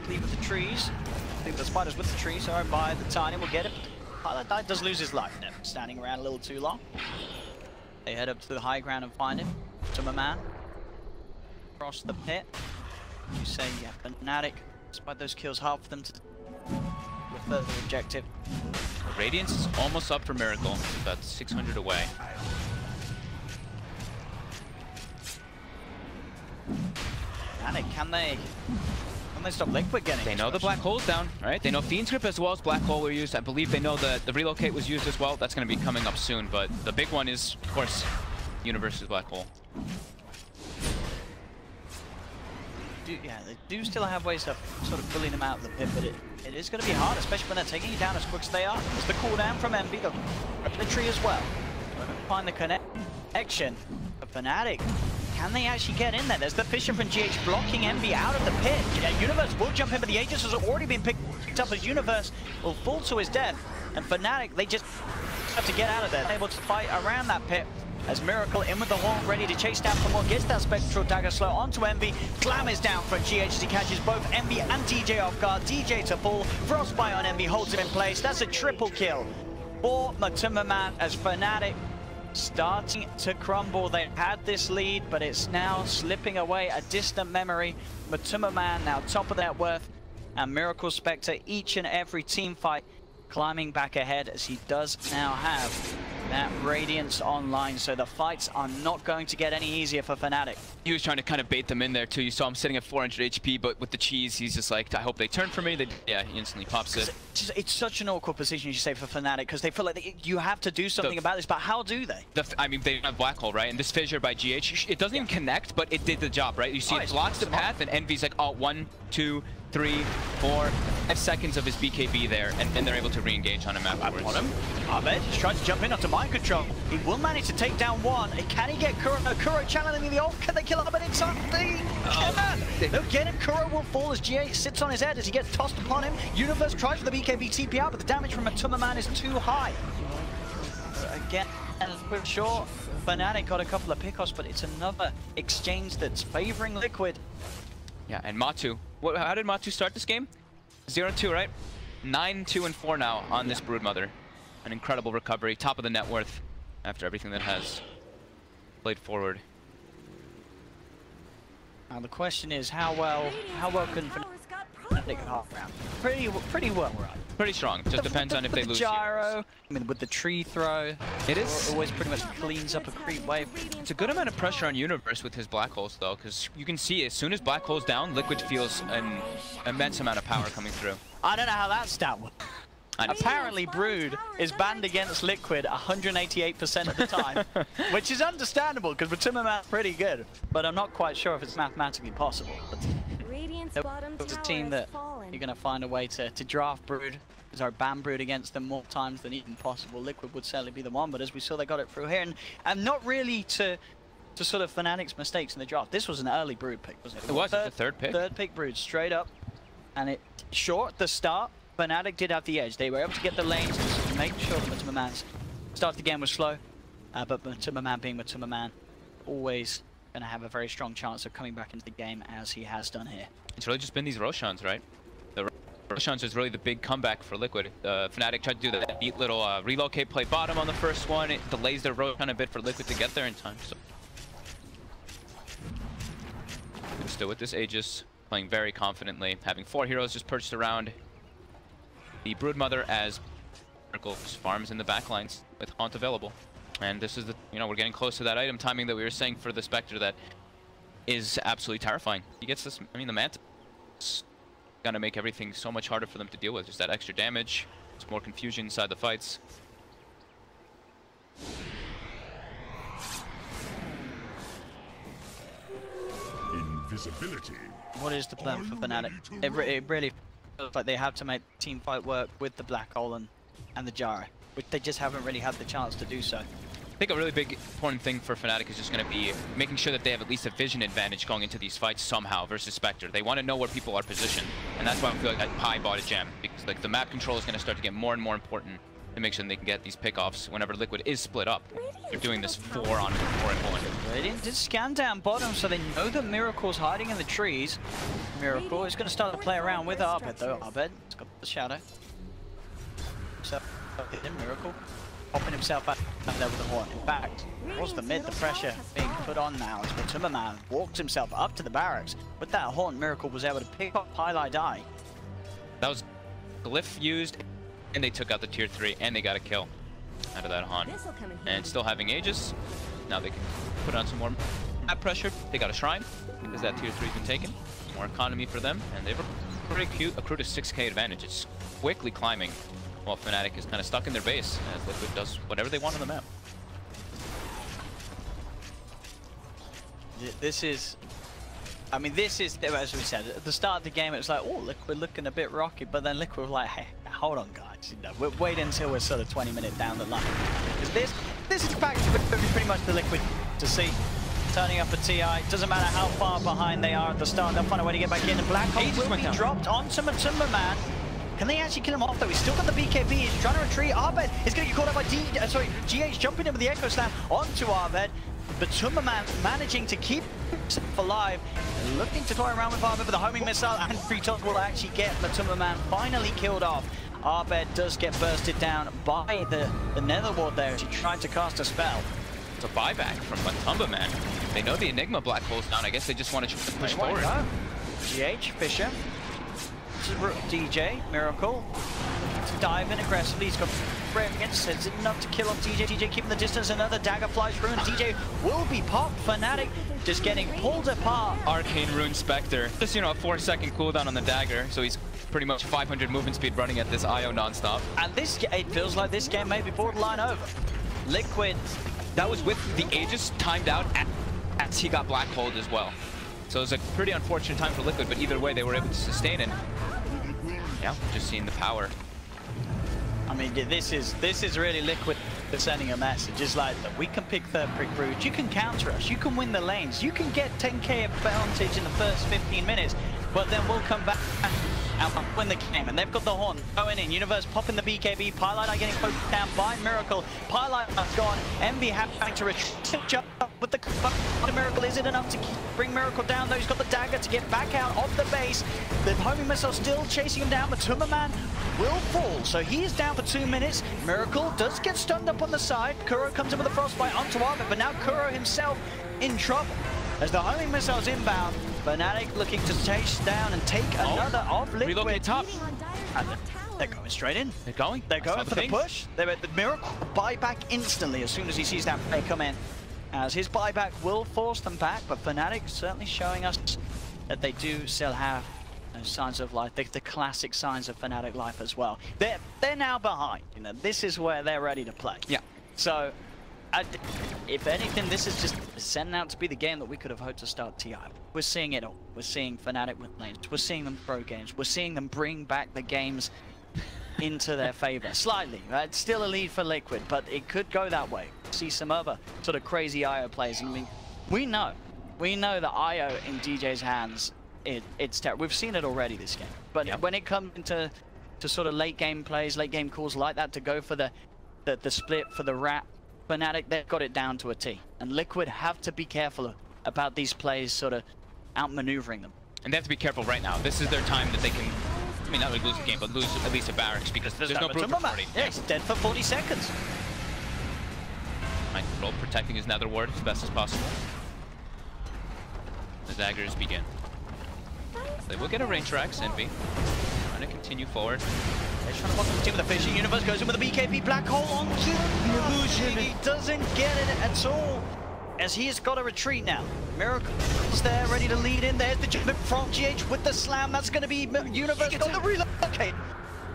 leave with the trees. Leave the spiders with the trees, sorry, by the Tiny will get it. Highlight does lose his life, never standing around a little too long. They head up to the high ground and find him. Matumba man. Across the pit. You say, yeah, Fnatic, despite those kills, hard for them to refer the objective. Radiance is almost up for Miracle, about 600 away. Fnatic, can they stop Liquid getting? They know the Black Hole's down, right? They know Fiend Script as well as Black Hole were used. I believe they know that the Relocate was used as well. That's going to be coming up soon, but the big one is, of course, Universe's Black Hole. Yeah, they do still have ways of sort of pulling them out of the pit, but it is going to be hard, especially when they're taking you down as quick as they are. There's the cooldown from Envy, the tree as well. Find the connection. But Fnatic, can they actually get in there? There's the Fisher from GH blocking Envy out of the pit. Yeah, Universe will jump in, but the Aegis has already been picked up as Universe will fall to his death. And Fnatic, they just have to get out of there. Able to fight around that pit. As Miracle in with the horn, ready to chase down for more, gets that Spectral Dagger slow onto Envy. Glam is down from GH as he catches both Envy and DJ off guard. DJ to fall, Frostbite on Envy holds him in place. That's a triple kill for Matumba man as Fnatic starting to crumble. They had this lead, but it's now slipping away, a distant memory. Matumba man now top of that worth, and Miracle Spectre each and every team fight climbing back ahead as he does now have that Radiance online, so the fights are not going to get any easier for Fnatic. He was trying to kind of bait them in there too. You saw him sitting at 400 HP, but with the cheese, he's just like, I hope they turn for me. Yeah, he instantly pops it. It's such an awkward position, you say, for Fnatic, because they feel like you have to do something about this, but how do they? I mean, they have Black Hole, right? And this Fissure by GH, it doesn't even connect, but it did the job, right? You see it blocks the path, and Envy's like, oh, 1, 2, 3, 4, 5 seconds of his BKB there, and then they're able to re-engage on him afterwards. On him. Ahmed just tries to jump in onto mind control. He will manage to take down one. Can he get Kuro? No, Kuro channeling the ult. Can they kill Ahmed inside? They cannot. They'll get him. Kuro will fall as GH sits on his head as he gets tossed upon him. Universe tries for the BKB TP out, but the damage from Matumba man is too high. Again, we're sure Fnatic got a couple of pickoffs, but it's another exchange that's favoring Liquid. Yeah, and Matu. How did Matu start this game? 0-2, right? 9-2-4 now on this Broodmother. An incredible recovery, top of the net worth after everything that has played forward. Now the question is, how well can Fnatic half round? Pretty well, right? Pretty strong. Just depends on if they lose. Gyro, I mean, with the tree throw, it is always pretty much cleans up a creep wave. It's a good amount of pressure on Universe with his Black Holes though, because you can see as soon as Black Hole's down, Liquid feels an immense amount of power coming through. I don't know how that stat works. Apparently Brood is banned against Liquid 188% of the time, which is understandable because Matumba man's pretty good, but I'm not quite sure if it's mathematically possible. It's a team that you're going to find a way to draft Brood, ban Brood against them more times than even possible. Liquid would certainly be the one, but as we saw, they got it through here, and not really to sort of Fnatic's mistakes in the draft. This was an early Brood pick, wasn't it? It was the third pick. Third pick Brood, straight up, and it short at the start. Fnatic did have the edge. They were able to get the lanes to make sure that Matumba man's start the game was slow, but Matumba man being Matumba man, always going to have a very strong chance of coming back into the game as he has done here. It's really just been these Roshans, right? The Roshans is really the big comeback for Liquid. Fnatic tried to do that neat little relocate play bottom on the first one. It delays their Roshan a bit for Liquid to get there in time. So still with this Aegis. playing very confidently, having 4 heroes just perched around the Broodmother as Miracle farms in the backlines with Haunt available. And this is the, we're getting close to that item timing that we were saying for the Spectre that is absolutely terrifying. He gets this, the Manta is gonna make everything so much harder for them to deal with. Just that extra damage, it's more confusion inside the fights. Invisibility. What is the plan for Fnatic? It really feels like they have to make team fight work with the Black Hole and the Jara, which they just haven't really had the chance to do so. I think a really big important thing for Fnatic is just going to be making sure that they have at least a vision advantage going into these fights somehow versus Spectre. They want to know where people are positioned, and that's why I feel like Pi bought a gem, because like the map control is going to start to get more and more important to make sure they can get these pickoffs whenever Liquid is split up. They're doing this 4 on 4 and 1. Radiant did scan down bottom, so they know that Miracle's hiding in the trees. Miracle is going to start to play around with Arbed though. Arbed has got the shadow. So Miracle popping himself out there with the horn. In fact, towards the mid, the pressure being put on now as Matumbaman walks himself up to the barracks. With that horn, Miracle was able to pick up Highlight Eye. That was Glyph used, and they took out the tier 3, and they got a kill out of that Haunt. And still having Aegis, now they can put on some more map pressure. They got a Shrine, because that tier 3's been taken. More economy for them, and they've accrued a 6k advantage. It's quickly climbing, while Fnatic is kind of stuck in their base, as Liquid does whatever they want on the map. This is, as we said, at the start of the game, it was like, oh, Liquid looking a bit rocky, but then Liquid was like, hey, hold on, guys, we'll wait until we're sort of 20 minutes down the line. Because this is back to pretty much the Liquid to see. Turning up a TI, doesn't matter how far behind they are at the start, they'll find a way to get back in, and Black Hole will be dropped onto Matumbaman. Can they actually kill him off though? He's still got the BKB, he's trying to retreat. Arbed is going to get caught up by GH jumping in with the Echo Slam onto Arbed. Matumbaman managing to keep himself alive, looking to toy around with Arbed, but the homing missile and free toss will actually get Matumbaman finally killed off. Arbed does get bursted down by the Nether Ward there as he tried to cast a spell. It's a buyback from Matumbaman. They know the Enigma Black Hole's down. I guess they just want to push forward. GH, Fisher. DJ, Miracle, to dive in aggressively. He's got brilliance. It's enough to kill off DJ. DJ keeping the distance. Another dagger flies through, and DJ will be popped. Fnatic just getting pulled apart. Arcane Rune Spectre. Just, a 4-second cooldown on the dagger, so he's pretty much 500 movement speed running at this IO non-stop. And it feels like this game may be borderline over. Liquid. That was with the Aegis timed out as he got Black Holed as well. So it was a pretty unfortunate time for Liquid, but either way they were able to sustain it. Yeah, just seeing the power. This is really Liquid sending a message. It's like, look, we can pick third pick Brood, you can counter us, you can win the lanes, you can get 10k advantage in the first 15 minutes, but then we'll come back and win the game. And they've got the horn going in. Universe popping the BKB. Pylite getting poked down by Miracle. Pylite gone. Envy having to retreat with the Miracle. Is it enough to bring Miracle down though? He's got the dagger to get back out of the base. The homing missile still chasing him down. Matumbaman will fall. So he is down for 2 minutes. Miracle does get stunned up on the side. Kuro comes in with a frostbite onto Arbed, but now Kuro himself in trouble. As the homing missile's inbound, Fnatic looking to chase down and take another of Liquid. Relocate top. And they're going straight in. They're going. They're going for the push. They're at the Miracle buyback instantly as soon as he sees that play come in. As his buyback will force them back, but Fnatic certainly showing us that they do still have those signs of life, the classic signs of Fnatic life as well. They're now behind. This is where they're ready to play. Yeah. So, if anything, this is just setting out to be the game that we could have hoped to start TI. We're seeing it all. We're seeing Fnatic with lanes. We're seeing them pro games. We're seeing them bring back the games into their favor. Slightly. It's still a lead for Liquid, but it could go that way. See some other sort of crazy IO plays. We know that IO in DJ's hands, it's terrible. We've seen it already this game. But when it comes into sort of late game plays, late game calls like that, to go for the split for the rat, Fnatic, they've got it down to a T. And Liquid have to be careful about these plays sort of outmaneuvering them. And they have to be careful right now. This is their time that they can, not really lose the game, but lose at least a barracks, because there's no proof for 40. Yeah, he's dead for 40 seconds. Mind control, protecting his nether ward as best as possible. The daggers begin. They will get a range Rex, Envy. Trying to continue forward. They're trying to block the team with the Fishing Universe, goes in with the BKB Black Hole onto the illusion. He doesn't get it at all, as he has got to retreat now. Miracle's there, ready to lead in. There's the judgment from GH with the slam. That's going to be Universe on the reload. Okay,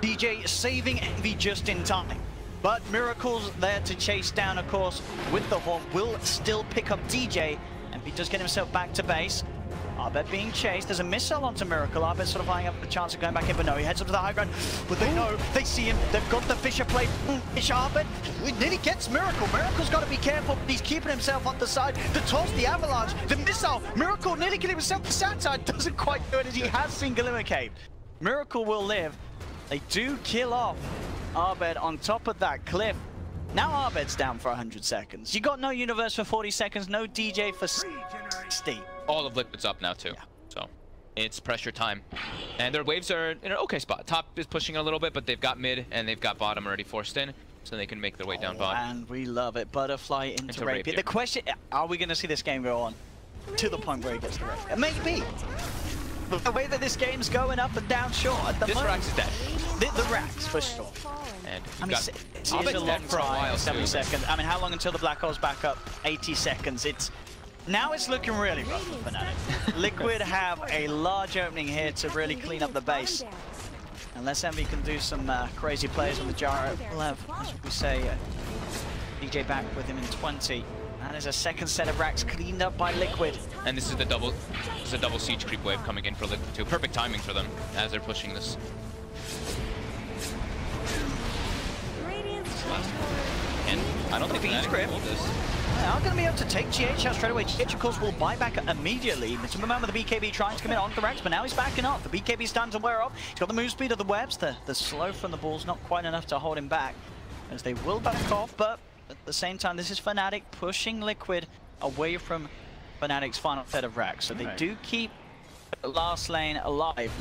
DJ saving Envy just in time. But Miracle's there to chase down, of course, with the Haunt. Will still pick up DJ, and he does get himself back to base. Arbet being chased. There's a missile onto Miracle. Arbet sort of eyeing up the chance of going back in, but no, he heads up to the high ground. But they know, they see him. They've got the Fisher plate. Fish Arbet. He nearly gets Miracle. Miracle's got to be careful. He's keeping himself on the side. The toss, the avalanche, the missile. Miracle nearly getting himself the south side. Doesn't quite do it as he has seen Glimmer Cave. Miracle will live. They do kill off Arbet on top of that cliff. Now Arbet's down for 100 seconds. You got no Universe for 40 seconds, no DJ for 60. All of Liquid's up now too, so it's pressure time. And their waves are in an okay spot. Top is pushing a little bit, but they've got mid and they've got bottom already forced in, so they can make their way down bottom. And we love it. Butterfly into Rapier. The question, are we going to see this game go on to the point where he gets the Rapier? Maybe. The way that this game's going up and down, sure. At the this moment, Rax is dead. The Rax, for sure. And I mean, it's a long for a while, 70 seconds. I mean, how long until the Black Hole's back up? 80 seconds. Now it's looking really rough for Fnatic. Liquid have a large opening here to really clean up the base. Unless Envy can do some crazy plays on the gyro, we'll have, as we say, DJ back with him in 20. That is a second set of racks cleaned up by Liquid. And this is the double siege creep wave coming in for Liquid too. Perfect timing for them as they're pushing this. And I don't think Fnatic hold this. They are going to be able to take GH out straight away. GH, of course, will buy back immediately. But remember the BKB trying to come in on the racks, but now he's backing off. The BKB's starting to wear off. He's got the move speed of the webs. The slow from the balls not quite enough to hold him back, as they will back off. But at the same time, this is Fnatic pushing Liquid away from Fnatic's final set of racks. So they do keep the last lane alive.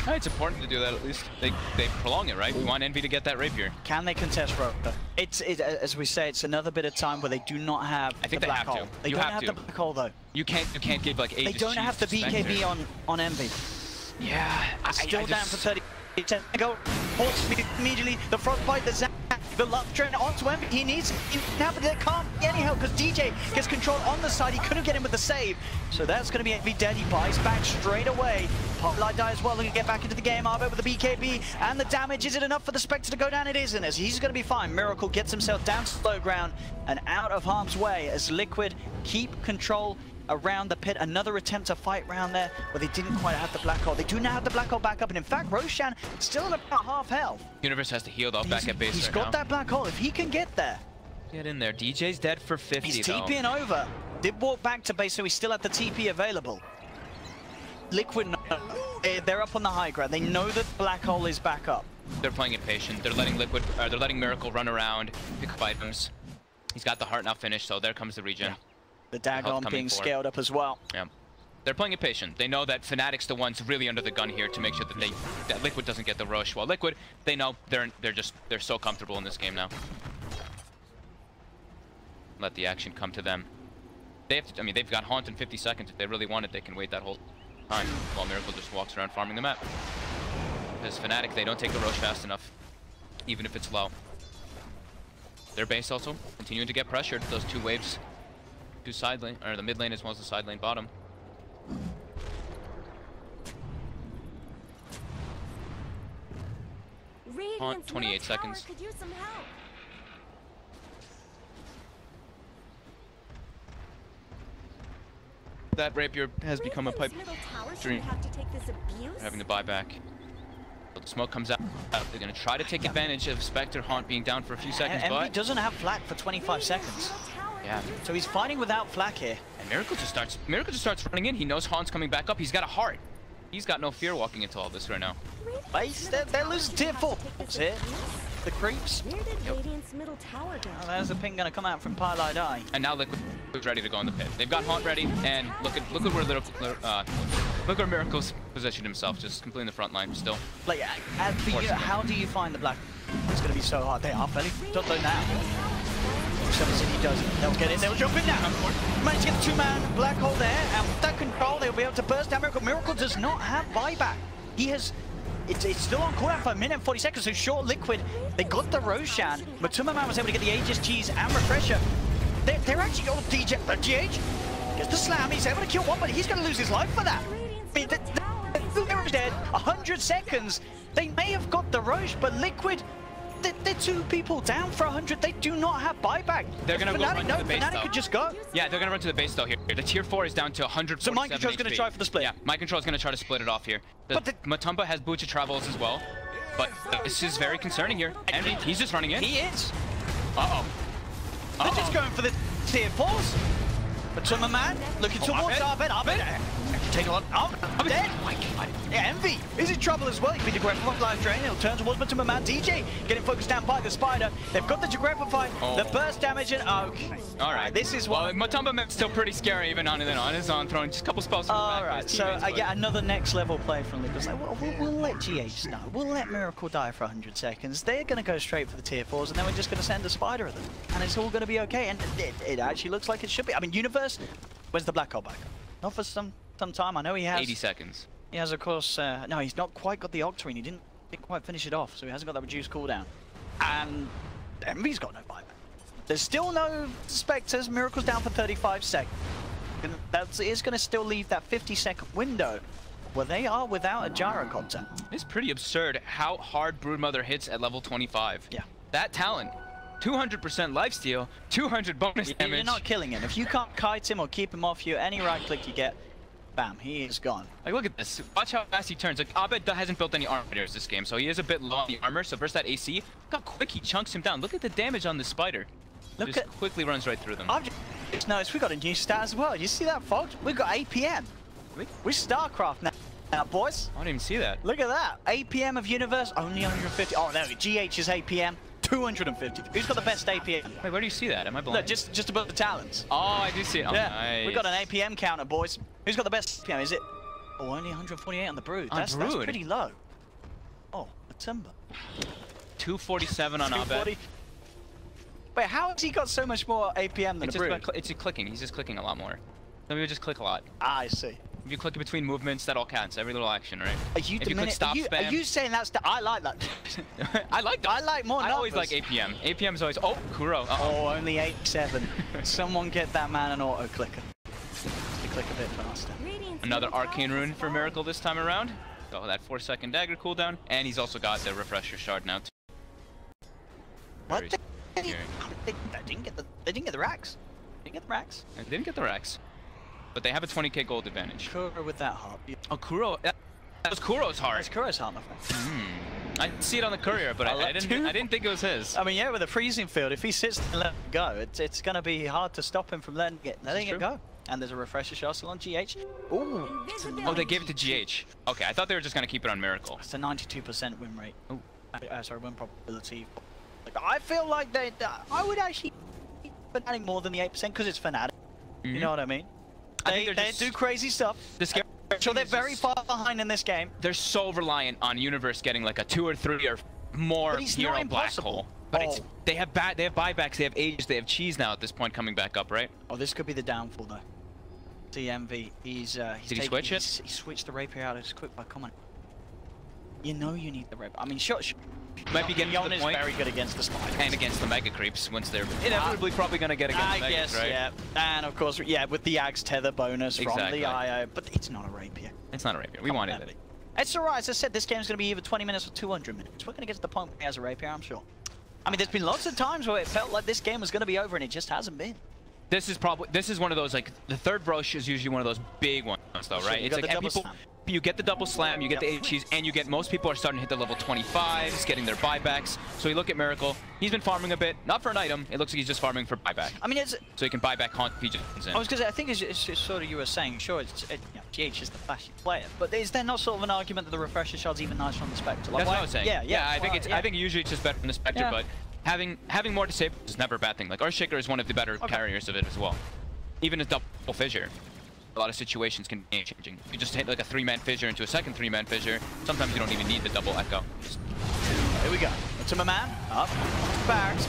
It's important to do that at least. They prolong it, right? We want Envy to get that Rapier. Can they contest Rotor? It's as we say, it's another bit of time where they do not have the black hole. They don't have the black hole though. You can't give like 8. They don't have the BKB on Envy. Yeah, still down for 30. Go immediately. The frostbite, the zap, the love train onto Envy. He needs now, but they can't get any help because DJ gets control on the side. He couldn't get him with the save, so that's going to be Envy dead. He buys back straight away. Poplar die as well, looking to get back into the game. Arbet with the BKB and the damage. Is it enough for the Spectre to go down? It isn't, as he's going to be fine. Miracle gets himself down to slow ground and out of harm's way as Liquid keep control around the pit. Another attempt to fight round there where they didn't quite have the black hole. They do now have the black hole back up, and in fact, Roshan still at about half health. Universe has to heal though back at base. He's got that black hole. If he can get there, get in there. DJ's dead for 50. He's TPing over. Did walk back to base, so he's still at the TP available. Liquid, they're up on the high ground. They know that the black hole is back up. They're playing it patient. They're letting they're letting Miracle run around, pick up items. He's got the heart now finished, so there comes the regen. Yeah. The Dagon being scaled up as well. Yeah, they're playing it patient. They know that Fnatic's the ones really under the gun here to make sure that Liquid doesn't get the rush. While Liquid, they know they're so comfortable in this game now. Let the action come to them. They have to, I mean, they've got Haunt in 50 seconds. If they really want it, they can wait that whole time while Miracle just walks around farming the map. Because Fnatic, they don't take the rush fast enough, even if it's low. Their base also continuing to get pressured. Those two waves. Side lane, or the mid lane as well as the side lane bottom. Radiant's 28 seconds. could use some help. That Rapier has become a pipe dream. Having to buy back. So the smoke comes out. They're going to try to take advantage of Spectre Haunt being down for a few seconds, but he doesn't have flak for 25 seconds. Yeah. So he's fighting without flak here. And Miracle just starts running in. He knows Haunt's coming back up. He's got a heart. He's got no fear walking into all this right now. They're losing tier 4. That's it. The creeps. Yep. There's a ping gonna come out from Pylite Eye. And now Liquid's ready to go in the pit. They've got Haunt ready, and look at where Miracle's positioned himself, just completely in the front line still. Like, how do you find the black? It's gonna be so hard. They are fairly don't know now. Serenity does it. They'll get in, they'll jump in now. Manage to get the 2-man black hole there, and with that control, they'll be able to burst down Miracle. Miracle does not have buyback. He has... It's still on cooldown for a minute and 40 seconds, so short Liquid. They got the Roshan, but Tumberman was able to get the Aegis, Cheese, and Refresher. They're actually all GH gets the slam, he's able to kill one, but he's going to lose his life for that. They're dead, 100 seconds. They may have got the Roche, but Liquid, they're 2 people down for 100. They do not have buyback. They're going to run to the base, Fnatic could just go. Yeah, they're going to run to the base, though, here. The tier 4 is down to 100. So Mind Control's going to try for the split. Yeah, Mind Control's going to try to split it off here. But Matumba has Bucha Travels as well. But this is very concerning here. And he's just running in. He is. Uh-oh. They're just going for the tier 4s. But Tumberman looking towards Abed. Take a look. I'm dead. Oh my God. Yeah, Envy is in trouble as well. He beat the Jagrepify live drain. He'll turn towards Tumberman. DJ getting focused down by the Spider. They've got the Jagrepify, the burst damage, and okay. All right. This is what. Well, Matumba map's still pretty scary, even on his own, throwing just a couple spells. All right. So yeah, another next level play from Lucas. Like, we'll let GH know. We'll let Miracle die for 100 seconds. They're going to go straight for the tier 4s, and then we're just going to send a Spider at them, and it's all going to be okay. And it actually looks like it should be. I mean, Universe. Where's the black hole back? Not for some time. I know he has 80 seconds. He has, of course. No, he's not quite got the Octarine. He didn't quite finish it off, so he hasn't got that reduced cooldown. And Envy's got no buyback. There's still no Spectres. Miracle's down for 35 seconds. That is going to still leave that 50-second window where they are without a gyrocopter. It's pretty absurd how hard Broodmother hits at level 25. Yeah. That talent. 200% lifesteal, 200 bonus damage. You're not killing him. If you can't kite him or keep him off you, any right click you get, bam, he is gone. Like, look at this. Watch how fast he turns. Like, Abed hasn't built any armor this game, so he is a bit low on the armor. So versus that AC, look how quick he chunks him down. Look at the damage on the Spider. Just quickly runs right through them. I've just noticed we got a new stat as well. You see that, folks? We've got APM. We're StarCraft now, boys. I didn't even see that. Look at that. APM of Universe, only 150. Oh, there we go. GH is APM. 250. Who's got the best APM? Wait, where do you see that? Am I blind? Look, just above the talents. Oh, I do see it. Oh, yeah, nice. We've got an APM counter, boys. Who's got the best APM? Is it? Oh, only 148 on the Brood. That's pretty low. Oh, the Timber. 247 on Abed. Wait, how has he got so much more APM than it's a Brood? It's clicking. He's just clicking a lot more. Maybe we just click a lot. Ah, I see. If you click in between movements, that all counts. Every little action, right? If you click stop spam. Are you saying that's the... I like that. I like that. I like more numbers. I always like APM. APM is always... Oh, Kuro. Oh, only 8-7. Someone get that man an auto clicker. To click a bit faster. Another Arcane Rune for Miracle this time around. So that 4-second dagger cooldown. And he's also got the Refresher Shard now, too. What? They didn't get the racks. They didn't get the racks. They didn't get the racks. But they have a 20k gold advantage. Kuro with that heart. Oh, Kuro. That was Kuro's heart. That's Kuro's heart, my friend. I see it on the courier, but I didn't think it was his. I mean, yeah, with a freezing field, if he sits and lets it go, it's going to be hard to stop him from letting it go. And there's a Refresher shot still on GH. Ooh. Oh, they gave it to GH. Okay, I thought they were just going to keep it on Miracle. It's a 92% win rate. Oh, sorry, win probability. Like, I feel like I would actually be Fnatic more than the 8% because it's Fnatic. You know what I mean? They do crazy stuff. So they're very far behind in this game. They're so reliant on Universe getting like a 2 or 3 or more hero black hole. But they have buybacks, they have Aegis, they have Cheese now at this point coming back up, right? Oh, this could be the downfall though. DMV, Did he switch it? He switched the rapier out as quick by comment. You know you need the rapier. I mean, sure. Might be getting to the point. Is very good against the Spiders. And against the Mega Creeps once they're inevitably probably going to get against the Megas, right? Yeah. And of course, yeah, with the Ag's tether bonus from the IO. But it's not a rapier. It's not a rapier. We wanted it. It's alright. As I said, this game's going to be either 20 minutes or 200 minutes. We're going to get to the point where he has a rapier, I'm sure. I mean, there's been lots of times where it felt like this game was going to be over and it just hasn't been. This is one of those, like, the third brush is usually one of those big ones though, right? It's like you get the double slam, you get the cheese, and you get most people are starting to hit the level 25s, getting their buybacks. So you look at Miracle, he's been farming a bit, not for an item. It looks like he's just farming for buyback. I mean, so he can buy back Haunt if he just in. I was gonna say, I think it's sort of you were saying. Sure, GH is the flashy player, but is there not sort of an argument that the Refresher shot's even nicer on the Spectre? Like, that's what I was saying. Yeah. I think usually it's just better on the Spectre, but having more disable is never a bad thing. Like Earthshaker is one of the better carriers of it as well. Even a double fissure. A lot of situations can be changing. You just hit like a 3-man fissure into a second 3-man fissure. Sometimes you don't even need the double echo. Here we go. Timmerman up, barracks.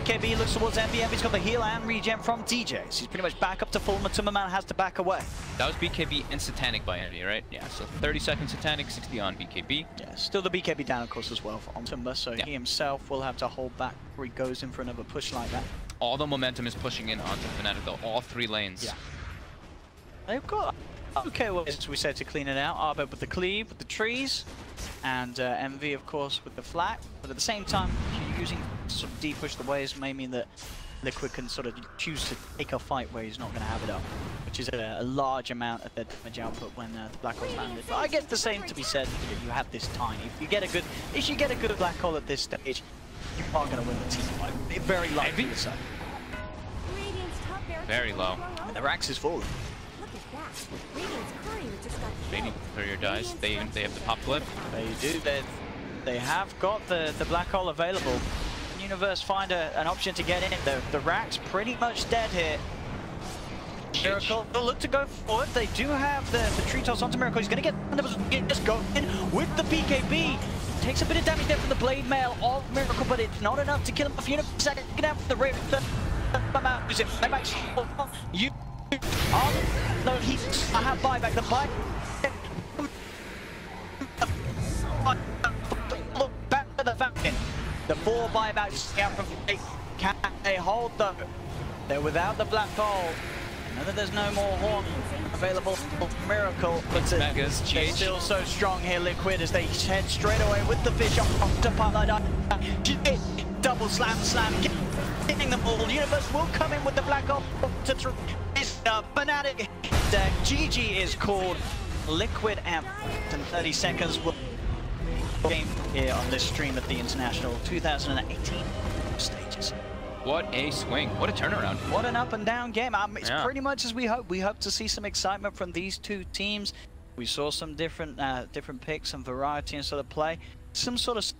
KB looks towards Envy. Envy's got the heal and regen from DJ. So he's pretty much back up to full. Timmerman has to back away. That was BKB and Satanic by Envy, right? Yeah, so 30 seconds Satanic, 60 on BKB. Yeah, still the BKB down, of course, as well on Timber. So he himself will have to hold back before he goes in for another push like that. All the momentum is pushing in onto Fnatic, though. All 3 lanes. Yeah. They've got okay ways, as we said, to clean it out. Arbet with the cleave, with the trees, and Envy, of course, with the flat. But at the same time, using sort of de-push the waves may mean that Liquid can sort of choose to take a fight where he's not going to have it up, which is a large amount of their damage output when the Black Hole landed. But I guess the same to be said, you have this tiny. If you get a good Black Hole at this stage, you are going to win the team fight. Very likely to say. Very low. And the Rax is falling. Radiant Courier dies. They have the pop flip. They do. They have got the Black Hole available. Universe find an option to get in. The Rax pretty much dead here. Miracle will look to go forward. They do have the tree toss onto Miracle. He's going to get just go in with the BKB. Takes a bit of damage there from the blade mail of Miracle, but it's not enough to kill him off. Universe second out with the rip. You no, I have buyback. The buy. Look back to the Falcon. The 4 buybacks out from can they hold though? They're without the Black Hole. Now that there's no more horn available for Miracle, but they're still so strong here, Liquid, as they head straight away with the fish off to Paladin. Double slam, getting the ball. Universe will come in with the Black Hole to throw. It's Fnatic. GG is called. Liquid and 30 seconds will game here on this stream at the International 2018 stages. What a swing. What a turnaround. What an up and down game. It's pretty much as we hope. We hope to see some excitement from these 2 teams. We saw some different picks and variety and sort of play. Some sort of